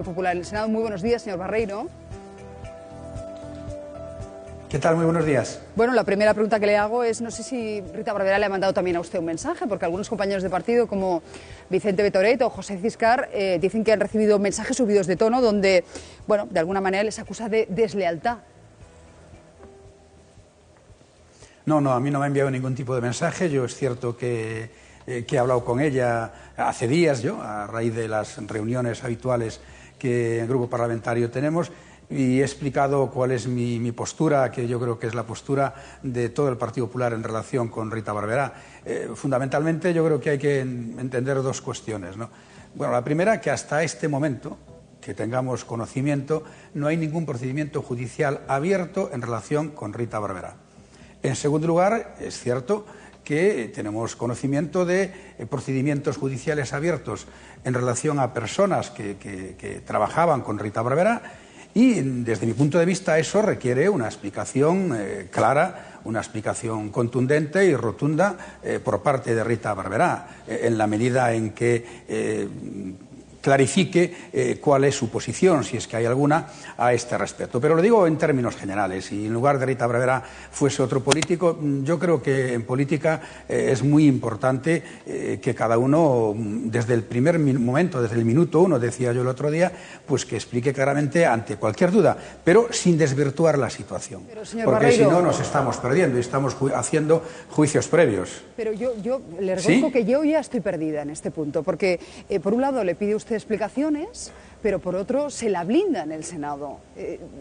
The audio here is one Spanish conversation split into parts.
Popular en el Senado. Muy buenos días, señor Barreiro. ¿Qué tal? Muy buenos días. Bueno, la primera pregunta que le hago es, no sé si Rita Barberá le ha mandado también a usted un mensaje, porque algunos compañeros de partido, como Vicente Betoret o José Ciscar, dicen que han recibido mensajes subidos de tono donde, bueno, de alguna manera les acusa de deslealtad. No, a mí no me ha enviado ningún tipo de mensaje. Yo es cierto que he hablado con ella hace días, a raíz de las reuniones habituales que en el grupo parlamentario tenemos, y he explicado cuál es mi postura, que yo creo que es la postura de todo el Partido Popular en relación con Rita Barberá. Fundamentalmente yo creo que hay que entender dos cuestiones, ¿no? Bueno, la primera, que hasta este momento, que tengamos conocimiento, no hay ningún procedimiento judicial abierto en relación con Rita Barberá. En segundo lugar, es cierto que tenemos conocimiento de procedimientos judiciales abiertos en relación a personas que trabajaban con Rita Barberá, y desde mi punto de vista eso requiere una explicación clara, una explicación contundente y rotunda por parte de Rita Barberá, en la medida en que clarifique cuál es su posición, si es que hay alguna, a este respecto. Pero lo digo en términos generales, y en lugar de Rita Barberá fuese otro político, yo creo que en política es muy importante que cada uno, desde el primer momento, desde el minuto uno, decía yo el otro día, pues que explique claramente ante cualquier duda, pero sin desvirtuar la situación. Pero, señor porque Barreiro, si no nos estamos perdiendo y estamos haciendo juicios previos. Pero yo le reconozco ¿Sí? que yo ya estoy perdida en este punto, porque por un lado le pide usted explicaciones, pero por otro se la blinda en el Senado.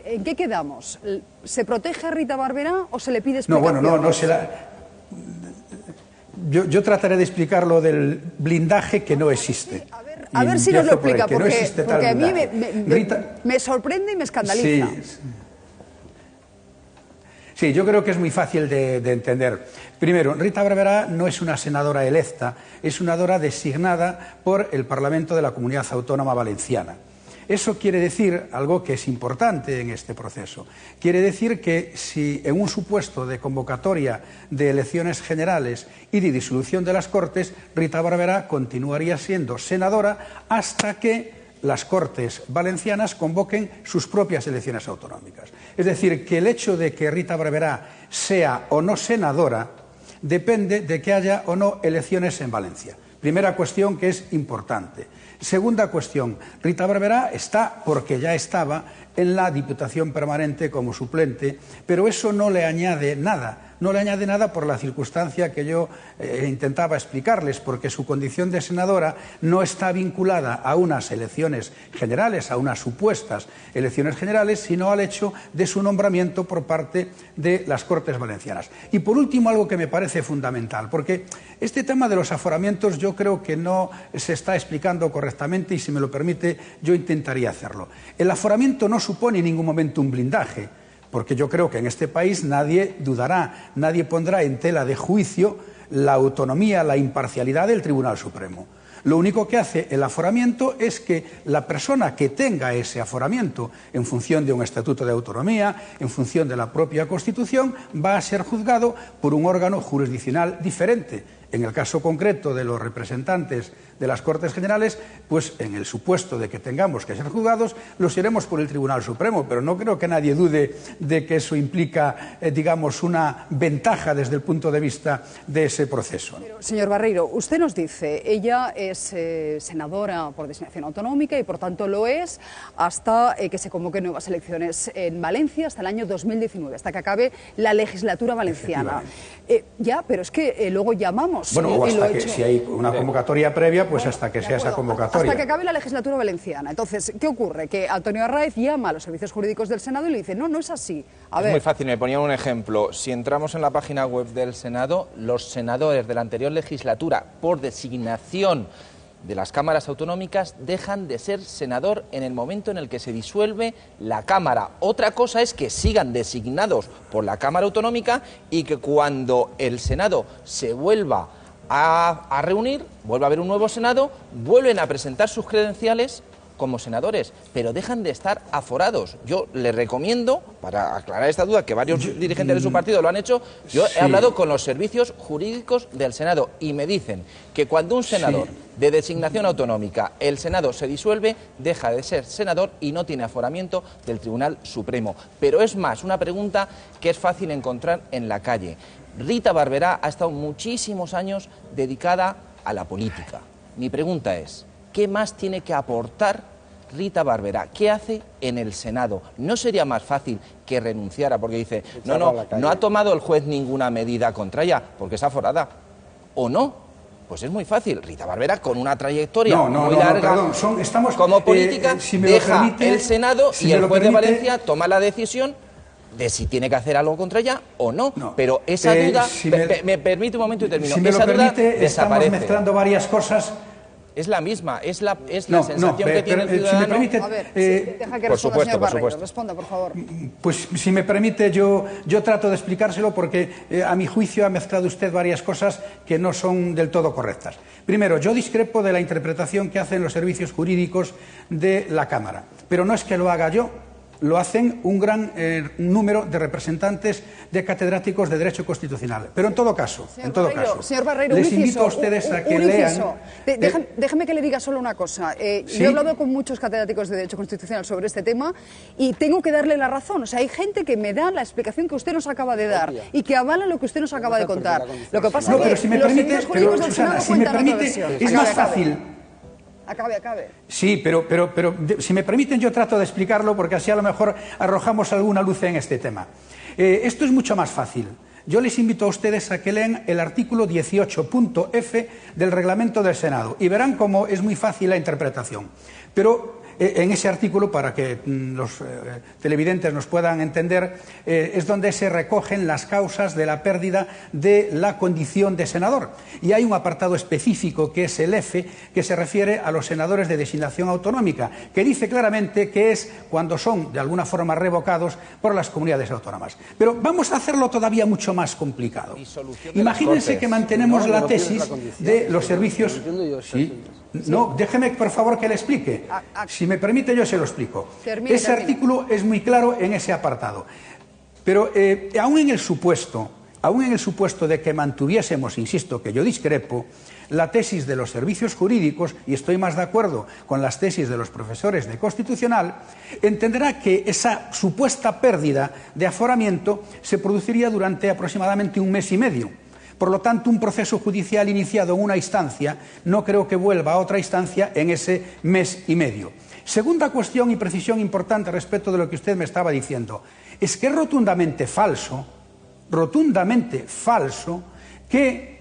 ¿En qué quedamos? ¿Se protege a Rita Barberá o se le pide explicaciones? No se la... Yo trataré de explicar lo del blindaje que no existe. A ver si nos lo explica, porque a mí me sorprende y me escandaliza. Sí, yo creo que es muy fácil de entender. Primero, Rita Barberá no es una senadora electa, es una senadora designada por el Parlamento de la Comunidad Autónoma Valenciana. Eso quiere decir algo que es importante en este proceso. Quiere decir que si en un supuesto de convocatoria de elecciones generales y de disolución de las Cortes, Rita Barberá continuaría siendo senadora hasta que las Cortes valencianas convoquen sus propias elecciones autonómicas. Es decir, que el hecho de que Rita Barberá sea o no senadora depende de que haya o no elecciones en Valencia. Primera cuestión que es importante. Segunda cuestión, Rita Barberá está, porque ya estaba, en la Diputación Permanente como suplente, pero eso no le añade nada. No le añade nada por la circunstancia que yo intentaba explicarles, porque su condición de senadora no está vinculada a unas elecciones generales, a unas supuestas elecciones generales, sino al hecho de su nombramiento por parte de las Cortes Valencianas. Y por último, algo que me parece fundamental, porque este tema de los aforamientos yo creo que no se está explicando correctamente, y si me lo permite yo intentaría hacerlo. El aforamiento no supone en ningún momento un blindaje, porque yo creo que en este país nadie dudará, nadie pondrá en tela de juicio la autonomía, la imparcialidad del Tribunal Supremo. Lo único que hace el aforamiento es que la persona que tenga ese aforamiento en función de un estatuto de autonomía, en función de la propia Constitución, va a ser juzgado por un órgano jurisdiccional diferente. En el caso concreto de los representantes de las Cortes Generales, pues en el supuesto de que tengamos que ser juzgados, los iremos por el Tribunal Supremo, pero no creo que nadie dude de que eso implica, digamos, una ventaja desde el punto de vista de ese proceso. Pero, señor Barreiro, usted nos dice, ella es senadora por designación autonómica y por tanto lo es hasta que se convoquen nuevas elecciones en Valencia, hasta el año 2019, hasta que acabe la legislatura valenciana. Ya, pero es que luego llamamos. Bueno, o hasta que, si hay una convocatoria previa, pues hasta que sea esa convocatoria. Hasta que acabe la legislatura valenciana. Entonces, ¿qué ocurre? Que Antonio Arraiz llama a los servicios jurídicos del Senado y le dice, no es así. A ver. Es muy fácil, me ponía un ejemplo. Si entramos en la página web del Senado, los senadores de la anterior legislatura, por designación de las cámaras autonómicas, dejan de ser senador en el momento en el que se disuelve la Cámara. Otra cosa es que sigan designados por la Cámara Autonómica y que cuando el Senado se vuelva a reunir, vuelva a haber un nuevo Senado, vuelven a presentar sus credenciales como senadores, pero dejan de estar aforados. Yo le recomiendo, para aclarar esta duda, que varios dirigentes de su partido lo han hecho, yo he hablado con los servicios jurídicos del Senado y me dicen que cuando un senador de designación autonómica, el Senado se disuelve, deja de ser senador y no tiene aforamiento del Tribunal Supremo. Pero es más, una pregunta que es fácil encontrar en la calle. Rita Barberá ha estado muchísimos años dedicada a la política. Mi pregunta es, ¿qué más tiene que aportar Rita Barberá? ¿Qué hace en el Senado? ¿No sería más fácil que renunciara? Porque dice, no ha tomado el juez ninguna medida contra ella, porque es aforada. ¿O no? Pues es muy fácil. Rita Barberá, con una trayectoria muy larga como política, deja el Senado y el juez de Valencia toma la decisión de si tiene que hacer algo contra ella o no. Pero esa duda, me permite un momento y termino, si me esa lo permite, duda desaparece. estamos mezclando varias cosas. Es la misma, es la sensación que tiene el ciudadano. Si me permite, a ver, deja que responda, señor Barreiro. Responda, por favor. Pues si me permite, yo trato de explicárselo porque a mi juicio ha mezclado usted varias cosas que no son del todo correctas. Primero, yo discrepo de la interpretación que hacen los servicios jurídicos de la Cámara, pero no es que lo haga yo. Lo hacen un gran número de representantes de catedráticos de Derecho Constitucional. Pero en todo caso, señor Barreiro, les invito a ustedes a que lean... Déjeme que le diga solo una cosa. Yo he hablado con muchos catedráticos de Derecho Constitucional sobre este tema y tengo que darle la razón. O sea, hay gente que me da la explicación que usted nos acaba de dar y que avala lo que usted nos acaba de contar. Lo que pasa es que los servicios jurídicos del Senado cuentan otra versión. Es más fácil... Acabe. Sí, pero si me permiten yo trato de explicarlo porque así a lo mejor arrojamos alguna luz en este tema. Esto es mucho más fácil. Yo les invito a ustedes a que lean el artículo 18.f del reglamento del Senado y verán cómo es muy fácil la interpretación. Pero en ese artículo, para que los televidentes nos puedan entender, es donde se recogen las causas de la pérdida de la condición de senador. Y hay un apartado específico, que es el F, que se refiere a los senadores de designación autonómica, que dice claramente que es cuando son, de alguna forma, revocados por las comunidades autónomas. Pero vamos a hacerlo todavía mucho más complicado. Imagínense que mantenemos la tesis de los servicios... No, déjeme por favor que le explique. Si me permite yo se lo explico. Ese artículo es muy claro en ese apartado. Pero aún en el supuesto de que mantuviésemos, insisto, que yo discrepo, la tesis de los servicios jurídicos, y estoy más de acuerdo con las tesis de los profesores de Constitucional, entenderá que esa supuesta pérdida de aforamiento se produciría durante aproximadamente un mes y medio. Por lo tanto, un proceso judicial iniciado en una instancia no creo que vuelva a otra instancia en ese mes y medio. Segunda cuestión y precisión importante respecto de lo que usted me estaba diciendo. Es que es rotundamente falso que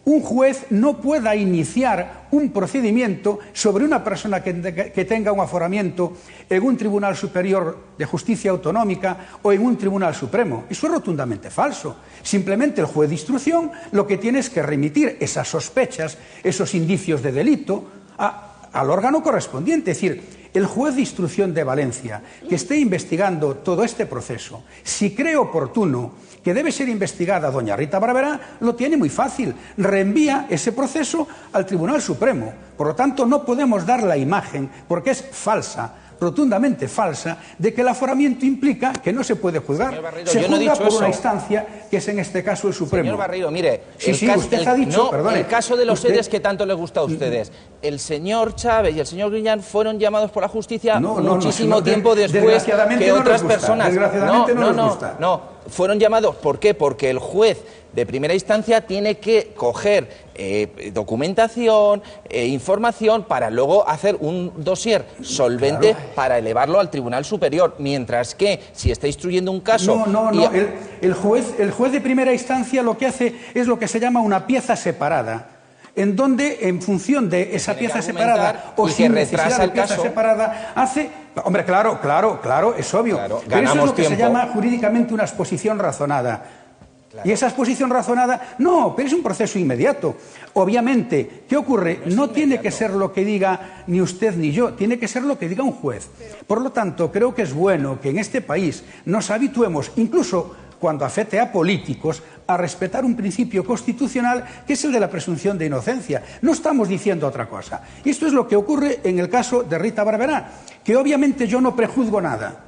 un juez no pueda iniciar un procedimiento sobre una persona que tenga un aforamiento en un Tribunal Superior de Justicia Autonómica o en un Tribunal Supremo. Eso es rotundamente falso. Simplemente el juez de instrucción lo que tiene es que remitir esas sospechas, esos indicios de delito al órgano correspondiente. Es decir, el juez de instrucción de Valencia, que esté investigando todo este proceso, si cree oportuno que debe ser investigada doña Rita Barberá, lo tiene muy fácil. Reenvía ese proceso al Tribunal Supremo. Por lo tanto, no podemos dar la imagen, porque es falsa, rotundamente falsa, de que el aforamiento implica que no se puede juzgar. Barreiro, se juzga por eso. Una instancia que es en este caso el Supremo. Señor Barreiro, mire, el caso de los seres que tanto les gusta a ustedes, el señor Chávez y el señor Griñán fueron llamados por la justicia muchísimo tiempo después que otras personas. Desgraciadamente no les gusta. Fueron llamados, ¿por qué? Porque el juez de primera instancia tiene que coger documentación, información para luego hacer un dossier solvente para elevarlo al Tribunal Superior, mientras que si está instruyendo un caso... El juez de primera instancia lo que hace es lo que se llama una pieza separada, en donde, en función de esa pieza separada o sin necesidad de pieza separada, hace... Hombre, claro, es obvio. Claro, pero eso es lo que tiempo. se llama jurídicamente una exposición razonada. Claro. Y esa exposición razonada, no, pero es un proceso inmediato. Obviamente, ¿qué ocurre? No tiene que ser lo que diga ni usted ni yo, tiene que ser lo que diga un juez. Por lo tanto, creo que es bueno que en este país nos habituemos, incluso cuando afecte a políticos, a respetar un principio constitucional que es el de la presunción de inocencia. No estamos diciendo otra cosa. Y esto es lo que ocurre en el caso de Rita Barberá, que obviamente yo no prejuzgo nada.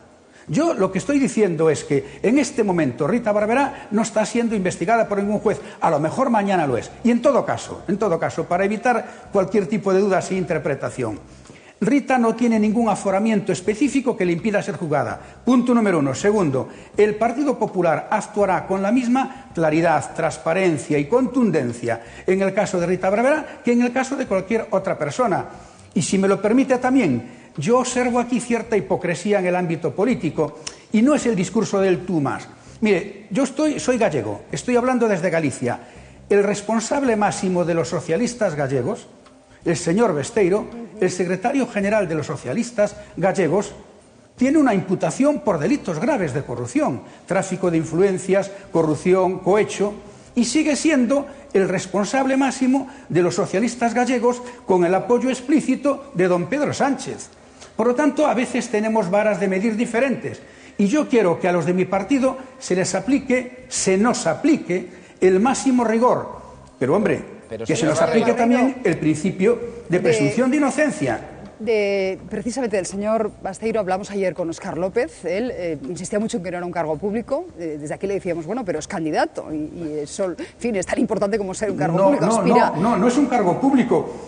Yo lo que estoy diciendo es que en este momento Rita Barberá no está siendo investigada por ningún juez. A lo mejor mañana lo es. Y en todo caso, para evitar cualquier tipo de dudas e interpretación, Rita no tiene ningún aforamiento específico que le impida ser juzgada. Punto número 1. Segundo, el Partido Popular actuará con la misma claridad, transparencia y contundencia en el caso de Rita Barberá que en el caso de cualquier otra persona. Y si me lo permite también, yo observo aquí cierta hipocresía en el ámbito político y no es el discurso del tú más. Mire, yo soy gallego, estoy hablando desde Galicia. El responsable máximo de los socialistas gallegos, el señor Besteiro, el secretario general de los socialistas gallegos, tiene una imputación por delitos graves de corrupción, tráfico de influencias, corrupción, cohecho, y sigue siendo el responsable máximo de los socialistas gallegos con el apoyo explícito de don Pedro Sánchez. Por lo tanto, a veces tenemos varas de medir diferentes. Y yo quiero que a los de mi partido se nos aplique el máximo rigor. Pero, hombre, que se nos aplique también el principio de presunción de inocencia. Precisamente del señor Besteiro hablamos ayer con Óscar López. Él insistía mucho en que no era un cargo público. Desde aquí le decíamos, bueno, pero es candidato. Y eso, en fin, es tan importante como ser un cargo público. No es un cargo público.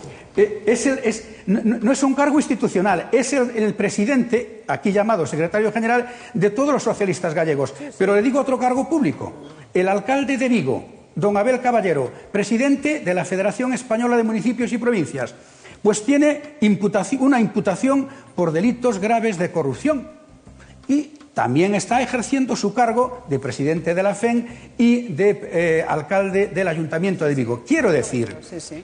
No es un cargo institucional, es el presidente, aquí llamado secretario general, de todos los socialistas gallegos. Sí. Pero le digo otro cargo público. El alcalde de Vigo, don Abel Caballero, presidente de la Federación Española de Municipios y Provincias, pues tiene una imputación por delitos graves de corrupción. Y también está ejerciendo su cargo de presidente de la FEN y de alcalde del Ayuntamiento de Vigo. Quiero decir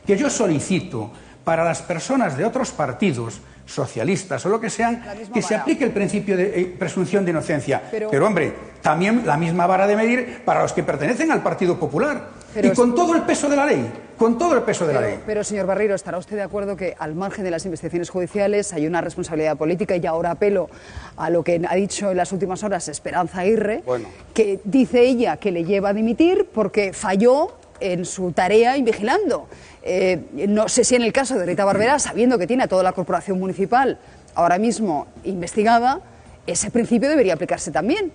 que yo solicito para las personas de otros partidos, socialistas o lo que sean, que se aplique el principio de presunción de inocencia. Pero, hombre, también la misma vara de medir para los que pertenecen al Partido Popular. Y con todo el peso de la ley, Pero, señor Barreiro, ¿estará usted de acuerdo que al margen de las investigaciones judiciales hay una responsabilidad política? Y ahora apelo a lo que ha dicho en las últimas horas Esperanza Aguirre, que dice ella que le lleva a dimitir porque falló en su tarea invigilando. No sé si en el caso de Rita Barberá, sabiendo que tiene a toda la corporación municipal ahora mismo investigada, ese principio debería aplicarse también.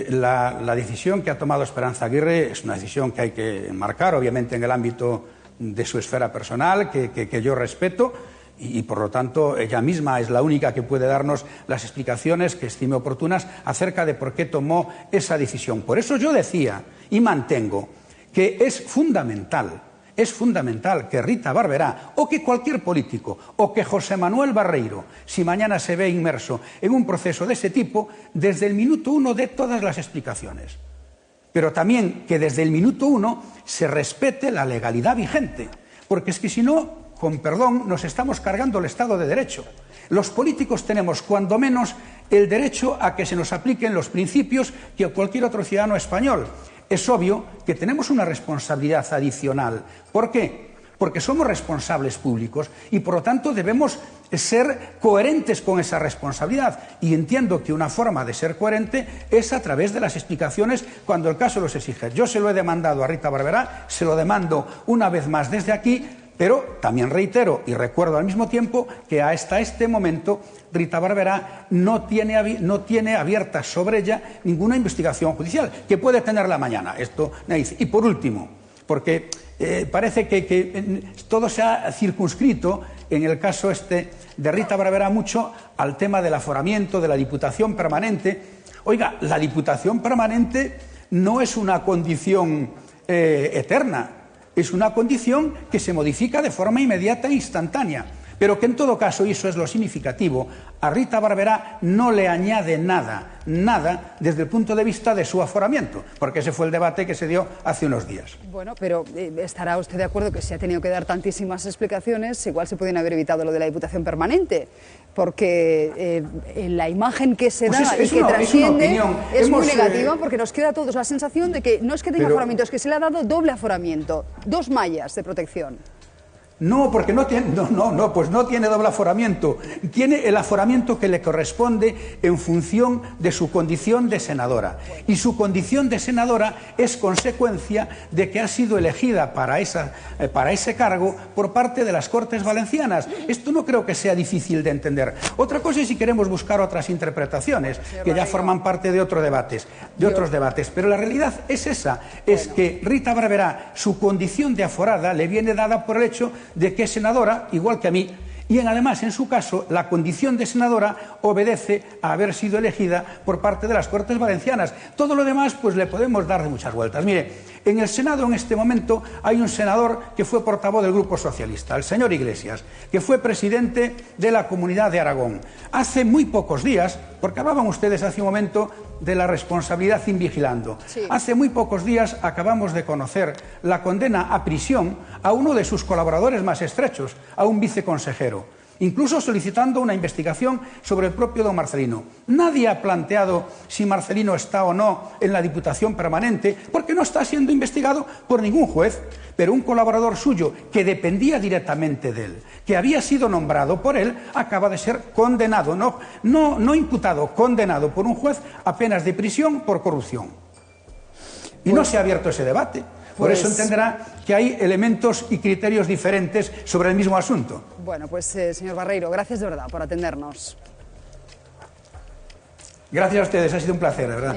La decisión que ha tomado Esperanza Aguirre es una decisión que hay que enmarcar, obviamente, en el ámbito de su esfera personal, que yo respeto, y por lo tanto ella misma es la única que puede darnos las explicaciones que estime oportunas acerca de por qué tomó esa decisión. Por eso yo decía y mantengo que es fundamental que Rita Barberá o que cualquier político o que José Manuel Barreiro, si mañana se ve inmerso en un proceso de ese tipo, desde el minuto 1 dé todas las explicaciones. Pero también que desde el minuto 1 se respete la legalidad vigente, porque es que si no, con perdón, nos estamos cargando el Estado de Derecho. Los políticos tenemos, cuando menos, el derecho a que se nos apliquen los principios que a cualquier otro ciudadano español. Es obvio que tenemos una responsabilidad adicional. ¿Por qué? Porque somos responsables públicos y, por lo tanto, debemos ser coherentes con esa responsabilidad. Y entiendo que una forma de ser coherente es a través de las explicaciones cuando el caso los exige. Yo se lo he demandado a Rita Barberá, se lo demando una vez más desde aquí, pero también reitero y recuerdo al mismo tiempo que hasta este momento Rita Barberá no tiene abierta sobre ella ninguna investigación judicial, que puede tenerla mañana. Esto me dice. Y por último, porque parece que todo se ha circunscrito en el caso de Rita Barberá mucho al tema del aforamiento, de la Diputación Permanente. Oiga, la Diputación Permanente no es una condición eterna. Es una condición que se modifica de forma inmediata e instantánea, pero que en todo caso, y eso es lo significativo, a Rita Barberá no le añade nada desde el punto de vista de su aforamiento, porque ese fue el debate que se dio hace unos días. Bueno, pero ¿estará usted de acuerdo que se ha tenido que dar tantísimas explicaciones? Igual se podían haber evitado lo de la Diputación Permanente, porque la imagen que se da y que trasciende es muy negativa, porque nos queda a todos la sensación de que no es que tenga aforamiento, es que se le ha dado doble aforamiento, 2 mallas de protección. No, porque no tiene, pues no tiene doble aforamiento. Tiene el aforamiento que le corresponde en función de su condición de senadora. Y su condición de senadora es consecuencia de que ha sido elegida para ese cargo por parte de las Cortes Valencianas. Esto no creo que sea difícil de entender. Otra cosa es si queremos buscar otras interpretaciones, que ya forman parte de otros debates. Pero la realidad es esa, es que Rita Barberá, su condición de aforada le viene dada por el hecho de que es senadora, igual que a mí, y además, en su caso, la condición de senadora obedece a haber sido elegida por parte de las Cortes Valencianas. Todo lo demás, pues le podemos dar de muchas vueltas. Mire, en el Senado en este momento hay un senador que fue portavoz del Grupo Socialista, el señor Iglesias, que fue presidente de la Comunidad de Aragón. Hace muy pocos días, porque hablaban ustedes hace un momento de la responsabilidad invigilando. Sí. Hace muy pocos días acabamos de conocer la condena a prisión a uno de sus colaboradores más estrechos, a un viceconsejero, incluso solicitando una investigación sobre el propio don Marcelino. Nadie ha planteado si Marcelino está o no en la Diputación Permanente, porque no está siendo investigado por ningún juez, pero un colaborador suyo que dependía directamente de él, que había sido nombrado por él, acaba de ser condenado, no imputado, condenado por un juez a penas de prisión por corrupción. Y no se ha abierto ese debate. Por eso entenderá que hay elementos y criterios diferentes sobre el mismo asunto. Bueno, pues señor Barreiro, gracias de verdad por atendernos. Gracias a ustedes, ha sido un placer, de verdad.